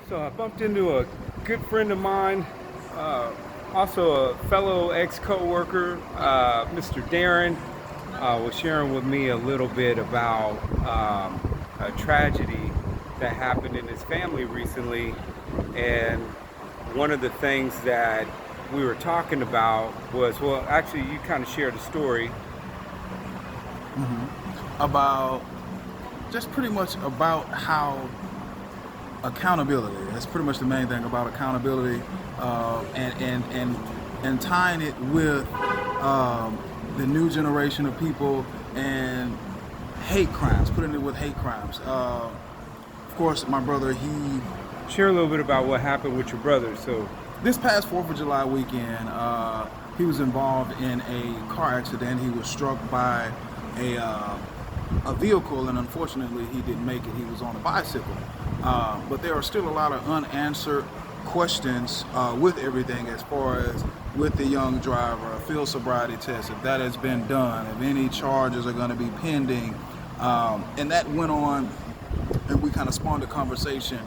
So I bumped into a good friend of mine, also a fellow ex-coworker, Mr. Darren, was sharing with me a little bit about a tragedy that happened in his family recently. And one of the things that we were talking about was, well, actually, you kind of shared a story. About just pretty much about how accountability. That's pretty much the main thing about accountability, and tying it with the new generation of people and hate crimes. Putting it with hate crimes. Of course, my brother, Share a little bit about what happened with your brother. So this past 4th of July weekend, he was involved in a car accident. He was struck by a vehicle, and unfortunately he didn't make it. He was on a bicycle, but there are still a lot of unanswered questions with everything, as far as with the young driver, a field sobriety test, if that has been done, if any charges are going to be pending, and that went on, and we kind of spawned a conversation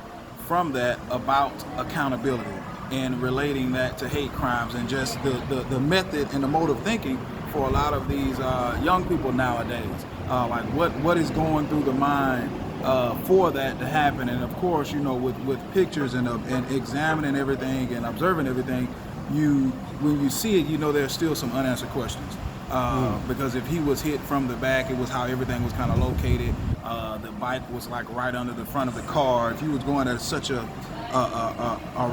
from that about accountability and relating that to hate crimes, and just the method and the mode of thinking for a lot of these young people nowadays. Like what is going through the mind for that to happen. And of course, with pictures and examining everything and observing everything, when you see it, there's still some unanswered questions. Because if he was hit from the back, it was how everything was kind of located. The bike was like right under the front of the car. If he was going at such a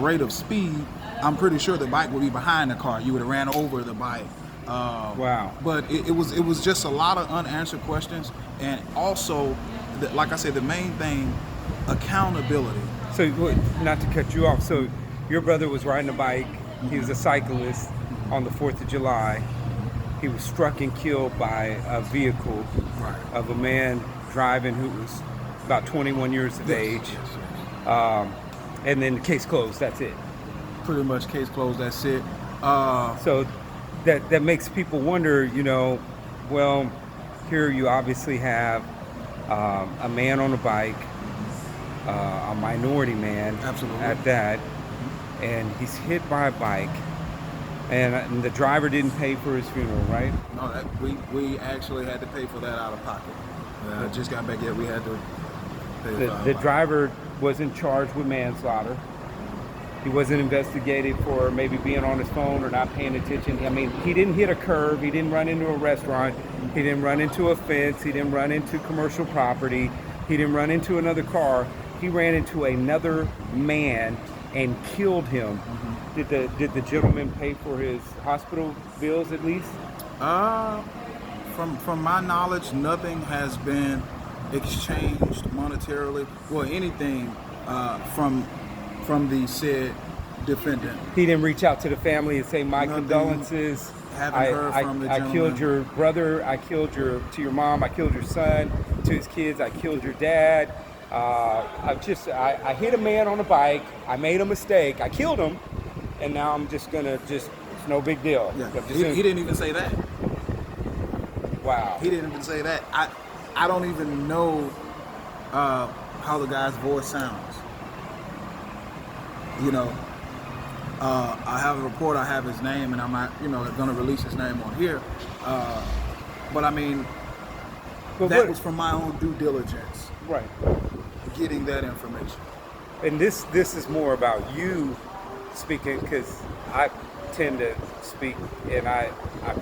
rate of speed, I'm pretty sure the bike would be behind the car. You would have ran over the bike. Wow. But it was just a lot of unanswered questions, and also, like I said, the main thing, accountability. So, not to cut you off, so your brother was riding a bike. He was a cyclist on the 4th of July. He was struck and killed by a vehicle of a man driving who was about 21 years of age. Yes. And then the case closed. That's it. Pretty much case closed. That's it. So that makes people wonder, well, here you obviously have a man on a bike, a minority man. Absolutely. At that, and he's hit by a bike, and the driver didn't pay for his funeral, right? No, we actually had to pay for that out of pocket. Just got back yet. We had to pay The driver wasn't charged with manslaughter. He wasn't investigated for maybe being on his phone or not paying attention. I mean, he didn't hit a curb. He didn't run into a restaurant. He didn't run into a fence. He didn't run into commercial property. He didn't run into another car. He ran into another man and killed him. Mm-hmm. Did the gentleman pay for his hospital bills at least? From my knowledge, nothing has been exchanged monetarily, or anything from the said defendant. He didn't reach out to the family and say, my condolences. Haven't heard from the gentleman. I killed your brother. I killed to your mom. I killed your son. To his kids, I killed your dad. I hit a man on a bike. I made a mistake. I killed him, and now I'm just gonna it's no big deal. Yeah. He didn't even say that. Wow. He didn't even say that. I don't even know how the guy's voice sounds. I have a report, I have his name, and I'm not, going to release his name on here. But I mean, that was from my own due diligence. Right. Getting that information. And this is more about you speaking, because I tend to speak, and I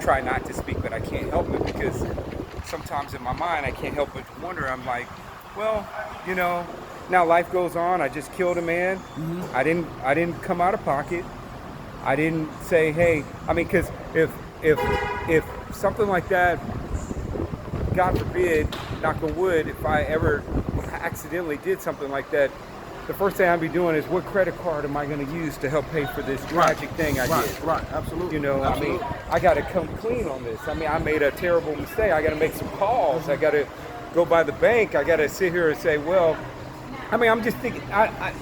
try not to speak, but I can't help it, because sometimes in my mind I can't help but wonder. I'm like, well, now life goes on. I just killed a man. Mm-hmm. I didn't come out of pocket. I didn't say, hey, I mean, because if something like that, God forbid, knock on wood, if I ever accidentally did something like that, the first thing I'd be doing is, what credit card am I going to use to help pay for this tragic thing I did? Right, absolutely. Absolutely. I mean, I got to come clean on this. I mean, I made a terrible mistake. I got to make some calls. I got to go by the bank. I got to sit here and say, well, I mean, I'm just thinking,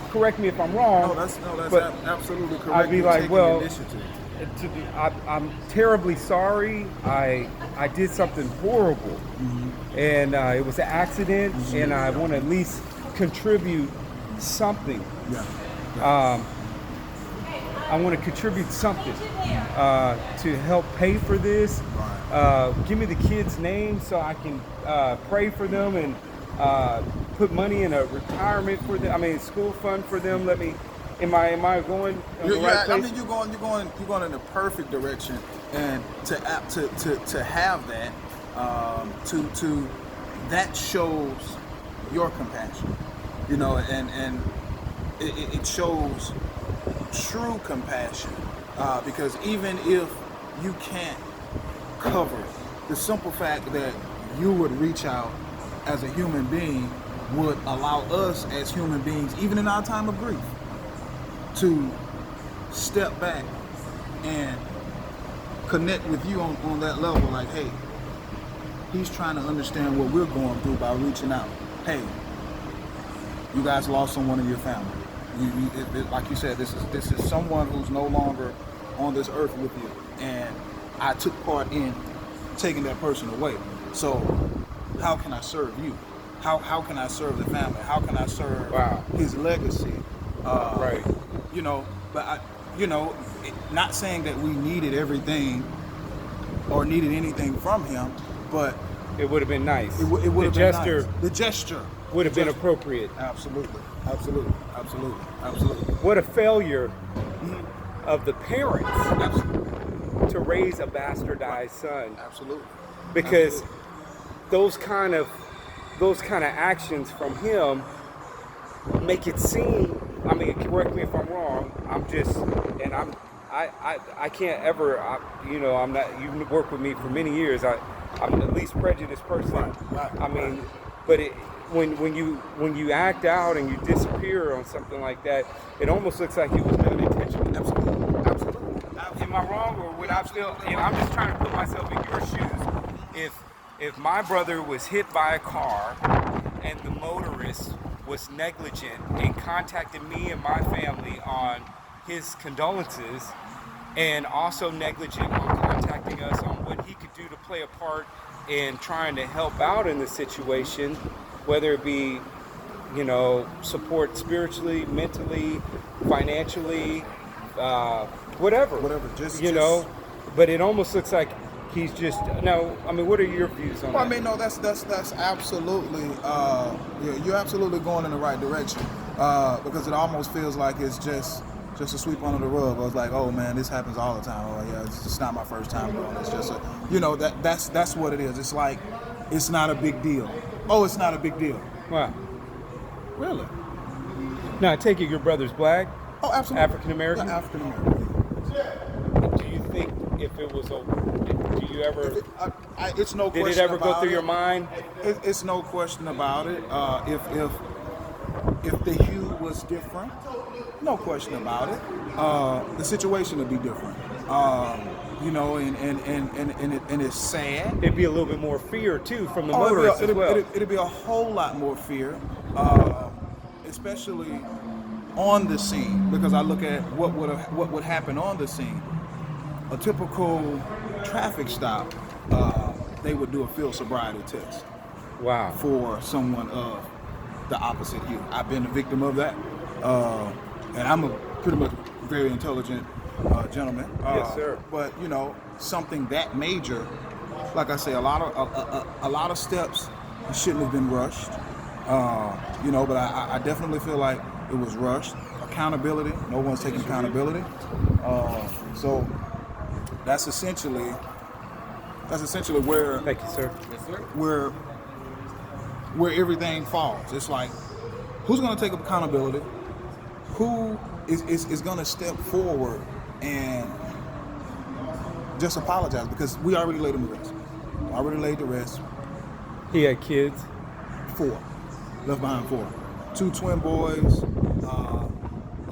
correct me if I'm wrong. No, that's absolutely correct. I'd be like, well, I'm terribly sorry. I did something horrible, and it was an accident, and I want to at least contribute something. Yeah. I want to contribute something to help pay for this. Give me the kids' names so I can pray for them and put money in a retirement for them. I mean, school fund for them. Let me. Am I going in the right place? I mean, you're going in the perfect direction, and to have that, to that shows your compassion, you know, and it shows true compassion, because even if you can't cover it, the simple fact that you would reach out as a human being would allow us as human beings, even in our time of grief, to step back and connect with you on that level. Like, hey, he's trying to understand what we're going through by reaching out. Hey, you guys lost someone in your family. Like you said, this is someone who's no longer on this earth with you, and I took part in taking that person away. So how can I serve you? How can I serve the family? How can I serve his legacy? Right. You know, but not saying that we needed everything or needed anything from him, but it would have been nice. It would have been gesture. Nice. The gesture would have been appropriate. Absolutely. What a failure of the parents to raise a bastardized son. Absolutely. Because those kind of actions from him make it seem. I mean, correct me if I'm wrong. I can't ever. I'm not. You've worked with me for many years. I'm the least prejudiced person. Right. I mean, but when you act out and you disappear on something like that, it almost looks like it was done intentionally. Absolutely. Am I wrong, or would I still? I'm just trying to put myself in your shoes. If my brother was hit by a car and the motorist was negligent and contacted me and my family on his condolences, and also negligent on contacting us on what he could do to play a part in trying to help out in the situation, whether it be, support spiritually, mentally, financially, whatever, just but it almost looks like he's just no. I mean, what are your views on that? I mean, no, that's absolutely. You're absolutely going in the right direction, because it almost feels like it's just a sweep under the rug. I was like, oh man, this happens all the time. Oh yeah, it's just not my first time doing this. Just that's what it is. It's like it's not a big deal. Oh, it's not a big deal. Wow. Really? Now I take it your brother's black. Oh, absolutely. African American. Yeah, African American. Do you think if it was do you ever? It's no question. Did it ever go through your mind? It's no question about it. If the hue was different, no question about it. The situation would be different. And it's sad. It'd be a little bit more fear too from the motorists as well. It'd be a whole lot more fear, especially on the scene, because I look at what would happen on the scene. A typical traffic stop, they would do a field sobriety test. Wow. For someone of the opposite hue. I've been a victim of that, and I'm a pretty much very intelligent gentleman. Yes, sir. But something that major, like I say, a lot of steps shouldn't have been rushed. But I definitely feel like it was rushed. Accountability, no one's taking accountability. So that's essentially where. Thank you, sir. Yes, sir. Where everything falls. It's like, who's going to take accountability? Who is going to step forward and just apologize? Because we already laid him to rest. Already laid to rest. He had kids? 4. Left behind 4. 2 twin boys,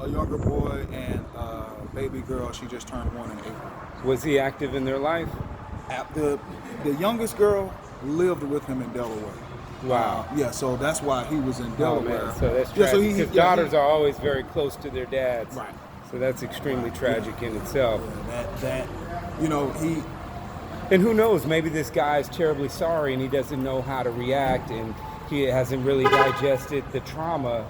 a younger boy, and a baby girl. She just turned 1 in April. Was he active in their life? The youngest girl lived with him in Delaware. Wow. So that's why he was in Delaware. Oh, man. So that's tragic. Because daughters are always very close to their dads. Right. So that's extremely tragic in itself. He. And who knows? Maybe this guy is terribly sorry and he doesn't know how to react, and he hasn't really digested the trauma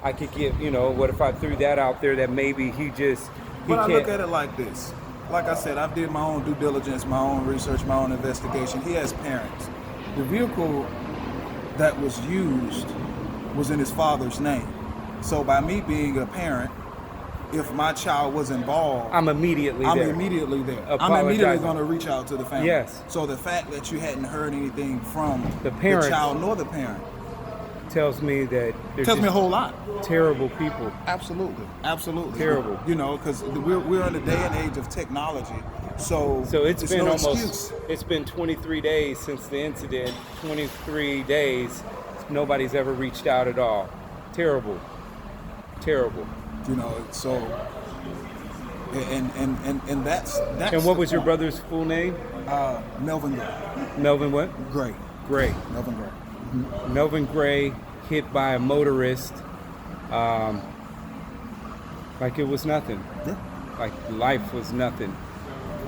I could give, what if I threw that out there that maybe he But I can't. look at it like this. Like I said, I did my own due diligence, my own research, my own investigation. He has parents. The vehicle that was used was in his father's name. So by me being a parent, if my child was involved, I'm immediately I'm there. immediately there. I'm Apologizing. immediately going to reach out to the family. Yes. So the fact that you hadn't heard anything from The parents- child nor the parent Tells me that they're tells me a just whole lot. terrible people. Absolutely, absolutely. Terrible. Because we're in the day and age of technology. So it's been no almost, excuse. it's been 23 days since the incident. 23 days, nobody's ever reached out at all. Terrible. Terrible. So and that's And what was your brother's full name? Melvin Gray. Melvin what? Gray. Gray. Melvin Gray. Melvin Gray hit by a motorist like it was nothing. Yeah. Like life was nothing.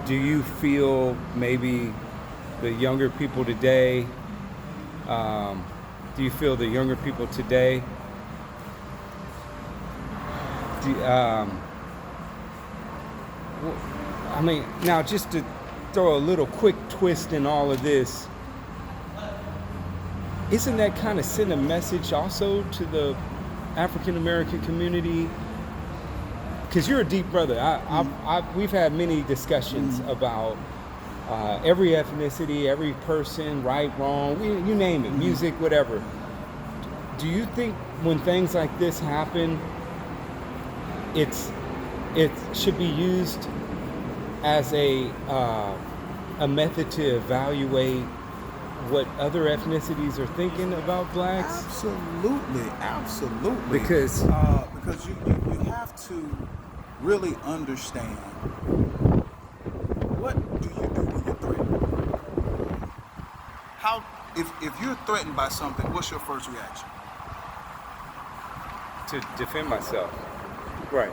Do you feel maybe the younger people today, now just to throw a little quick twist in all of this, isn't that kind of send a message also to the African American community? Because you're a deep brother. We've had many discussions about every ethnicity, every person, right, wrong, you name it, music, whatever. Do you think when things like this happen, it should be used as a method to evaluate what other ethnicities are thinking about blacks? Absolutely. Because you have to really understand, what do you do when you're threatened? If you're threatened by something, what's your first reaction? to defend myself. Right.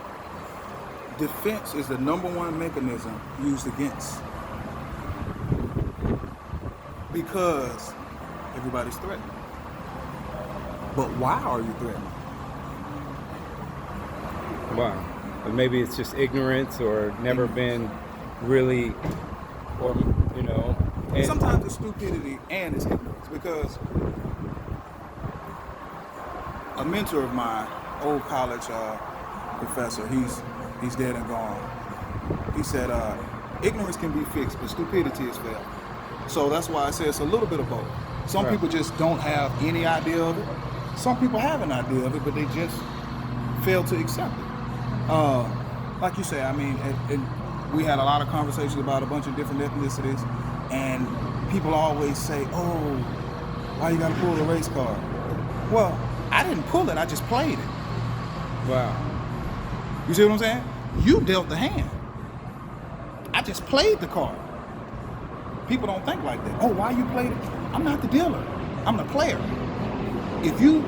Defense is the number one mechanism used against, because everybody's threatened. But why are you threatened? Wow. But maybe it's just ignorance or never been really, or, and Sometimes it's stupidity and it's ignorance, because a mentor of mine, old college professor, he's dead and gone. He said, ignorance can be fixed, but stupidity is failed. So that's why I say it's a little bit of both. Some Right. people just don't have any idea of it. Some people have an idea of it, but they just fail to accept it. Like you say, I mean, we had a lot of conversations about a bunch of different ethnicities, and people always say, oh, why you gotta pull the race card? Well, I didn't pull it, I just played it. wow. You see what I'm saying? You dealt the hand. I just played the card. People don't think like that. Oh, why you played it? I'm not the dealer. I'm the player. If you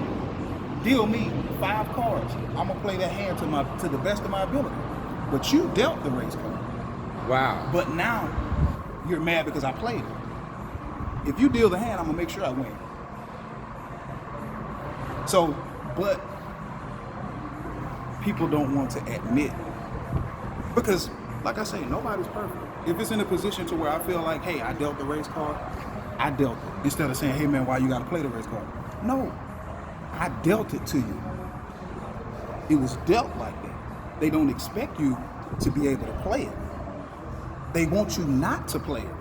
deal me 5 cards, I'm gonna play that hand to the best of my ability. But you dealt the race card. Wow. But now you're mad because I played it. If you deal the hand, I'm gonna make sure I win. So, but people don't want to admit, because, like I say, nobody's perfect. If it's in a position to where I feel like, hey, I dealt the race card, I dealt it. Instead of saying, hey man, why you gotta play the race card? No, I dealt it to you. It was dealt like that. They don't expect you to be able to play it. They want you not to play it,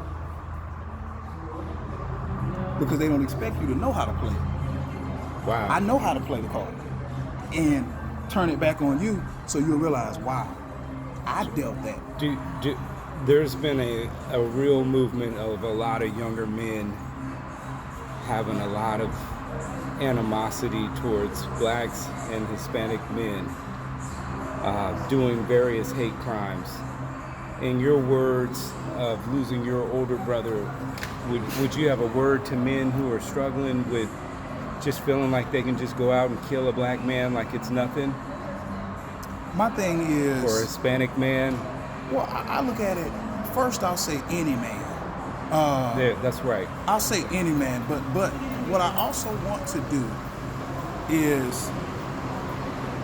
because they don't expect you to know how to play it. Wow. I know how to play the card, and turn it back on you, so you'll realize, wow, I dealt that. There's been a real movement of a lot of younger men having a lot of animosity towards blacks and Hispanic men, doing various hate crimes. In your words of losing your older brother, would you have a word to men who are struggling with just feeling like they can just go out and kill a black man like it's nothing? My thing is, Or a Hispanic man? well, I look at it, first I'll say any man. There, that's right. I'll say any man, but what I also want to do is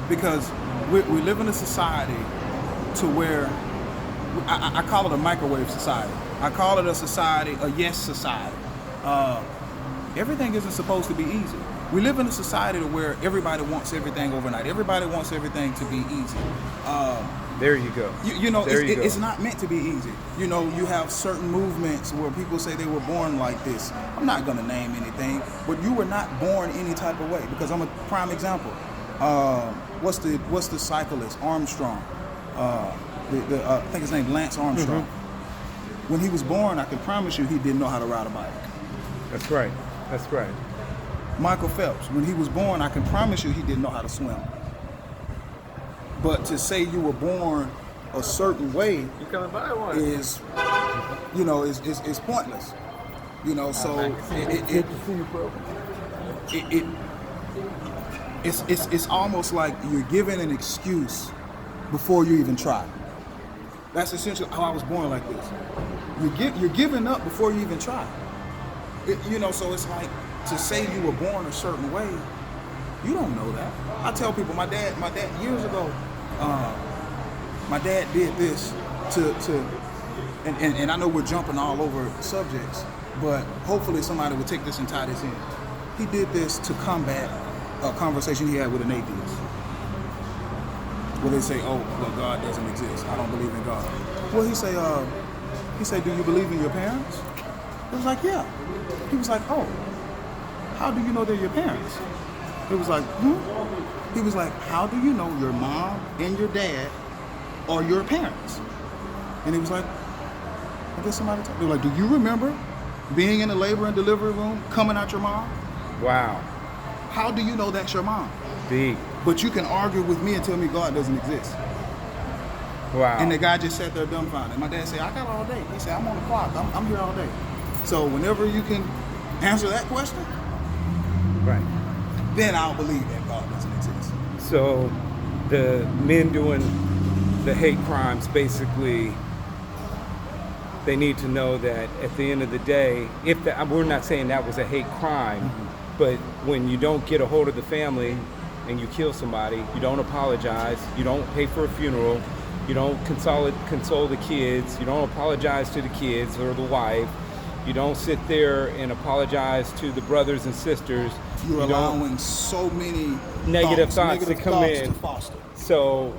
because we live in a society to where I call it a microwave society. I call it a society, a yes society. Everything isn't supposed to be easy. We live in a society to where everybody wants everything overnight. Everybody wants everything to be easy. There you go. It's not meant to be easy. You know, you have certain movements where people say they were born like this. I'm not going to name anything, but you were not born any type of way, because I'm a prime example. What's the cyclist, Armstrong? I think his name Lance Armstrong. Mm-hmm. When he was born, I can promise you he didn't know how to ride a bike. That's right. That's right. Michael Phelps, when he was born, I can promise you he didn't know how to swim. But to say you were born a certain way is pointless. You know, so it's almost like you're given an excuse before you even try. That's essentially how I was born like this. You're giving up before you even try. So it's like, to say you were born a certain way, you don't know that. I tell people, my dad years ago, my dad did this and I know we're jumping all over subjects, but hopefully somebody will take this and tie this in. He did this to combat a conversation he had with an atheist, where they say, "Oh, well, God doesn't exist. I don't believe in God." Well, he said, "Do you believe in your parents?" It was like, "Yeah." He was like, "Oh, how do you know they're your parents?" It was like, He was like, "How do you know your mom and your dad are your parents?" And he was like, I guess somebody told me, like, "Do you remember being in the labor and delivery room, coming out your mom?" Wow. How do you know that's your mom? Deep. But you can argue with me and tell me God doesn't exist. Wow. And the guy just sat there dumbfounded. My dad said, "I got all day." He said, "I'm on the clock. I'm here all day." So whenever you can answer that question, right, then I'll believe that God doesn't exist. So the men doing the hate crimes, basically, they need to know that at the end of the day, we're not saying that was a hate crime, mm-hmm. but when you don't get a hold of the family and you kill somebody, you don't apologize, you don't pay for a funeral, you don't console the kids, you don't apologize to the kids or the wife, you don't sit there and apologize to the brothers and sisters. You're allowing so many negative thoughts to come in. To foster. So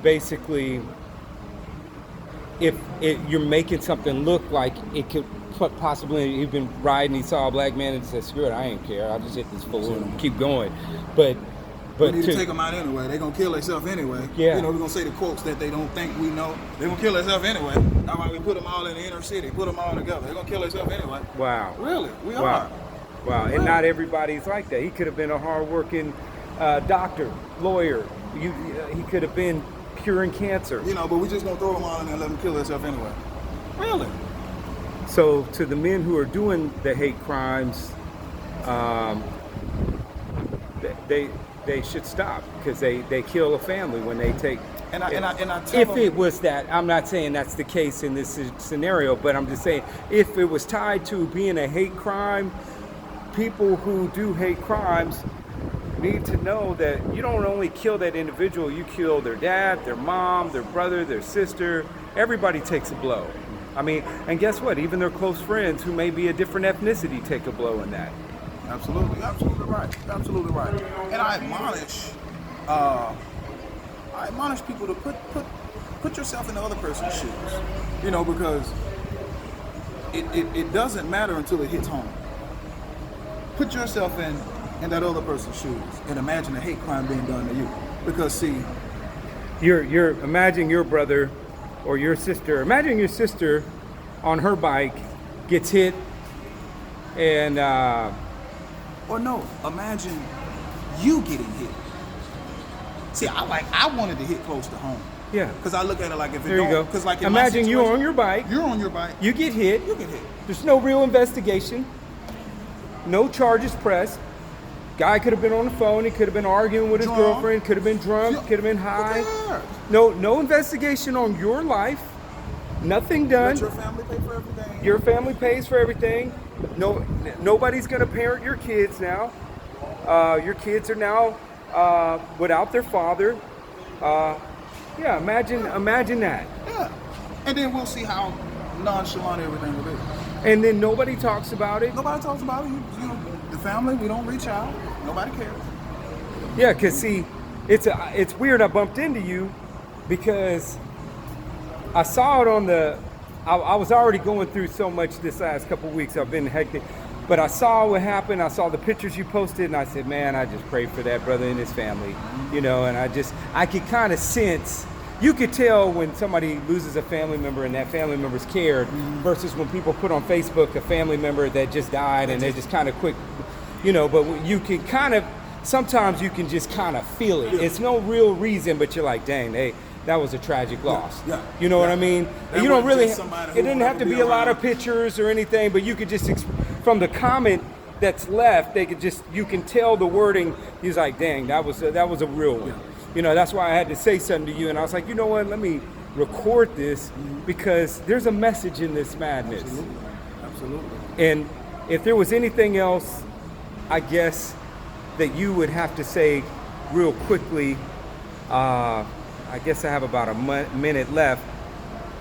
basically, if you're making something look like it could possibly, he's been riding, he saw a black man and said, "Screw it, I ain't care, I'll just hit this fool and keep going." But we need to take them out anyway. They're going to kill themselves anyway. Yeah. We're going to say the quotes that they don't think we know. They're going to kill themselves anyway. That's why we put them all in the inner city, put them all together. They're going to kill themselves anyway. Wow. Really? We wow. are. Wow. Really? And not everybody's like that. He could have been a hard-working doctor, lawyer. He could have been curing cancer. But we just going to throw them all in there and let them kill themselves anyway. Really? So to the men who are doing the hate crimes, they should stop, because they kill a family when they take. And I tell if them, it was that, I'm not saying that's the case in this scenario, but I'm just saying if it was tied to being a hate crime, people who do hate crimes need to know that you don't only kill that individual, you kill their dad, their mom, their brother, their sister. Everybody takes a blow. I mean, and guess what? Even their close friends who may be a different ethnicity take a blow in that. Absolutely right. And I admonish people to put yourself in the other person's shoes. Because it doesn't matter until it hits home. Put yourself in that other person's shoes and imagine a hate crime being done to you. Because see, you're imagine your brother or your sister. Imagine your sister on her bike gets hit and or no, imagine you getting hit. See, I wanted to hit close to home. Yeah. Because I look at it like if it there don't. You go. Because like in imagine you're on your bike. You're on your bike. You get hit. You get hit. There's no real investigation. No charges pressed. Guy could have been on the phone. He could have been arguing with his girlfriend. Could have been drunk. Could have been high. No investigation on your life. Nothing done. Let your family pay for everything. Your family pays for everything. Nobody's gonna parent your kids now. Your kids are now without their father. Yeah, imagine that. Yeah. And then we'll see how nonchalant everything will be. And then nobody talks about it. Nobody talks about it. You know, the family, we don't reach out. Nobody cares. Yeah, because see, it's weird I bumped into you because I saw it on I was already going through so much this last couple of weeks. I've been hectic. But I saw what happened. I saw the pictures you posted, and I said, man, I just prayed for that brother and his family. You know, and I could kind of sense, you could tell when somebody loses a family member and that family member's cared versus when people put on Facebook a family member that just died and they just kind of quick, you know, but you can kind of, sometimes you can just kind of feel it. It's no real reason, but you're like, dang, hey, that was a tragic loss. Yeah. You know what I mean? That You don't really, wasn't just somebody who it didn't have to wanted to be be a lot around. of pictures or anything, but you could just, from the comment that's left, they could just, you can tell the wording. He's like, dang, that was a real one. You know, that's why I had to say something to you, and I was like, you know what, let me record this because there's a message in this madness. Absolutely. And if there was anything else, I guess, that you would have to say real quickly, I guess I have about a minute left.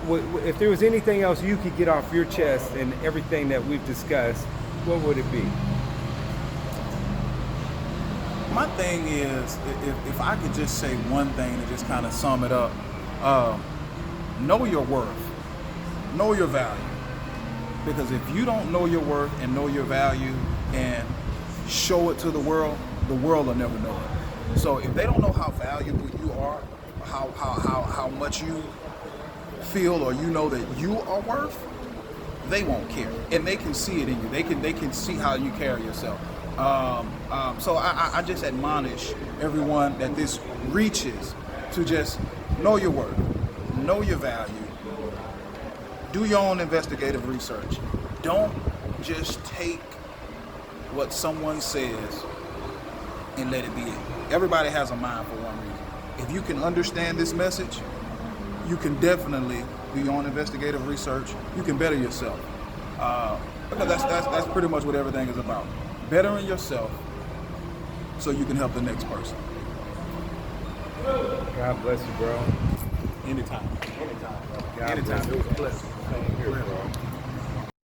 If there was anything else you could get off your chest and everything that we've discussed, what would it be? My thing is, if I could just say one thing to just kind of sum it up, know your worth, know your value. Because if you don't know your worth and know your value and show it to the world will never know it. So if they don't know how valuable you are, how much you feel or you know that you are worth, they won't care, and they can see it in you. They can see how you carry yourself. So I just admonish everyone that this reaches to just know your worth, know your value, do your own investigative research. Don't just take what someone says and let it be it. Everybody has a mind for one reason. If you can understand this message, you can definitely do your own investigative research. You can better yourself. Because that's pretty much what everything is about. Bettering yourself so you can help the next person. God bless you, bro. Anytime. God Anytime. bless you. It was a blessing. Same here, bro.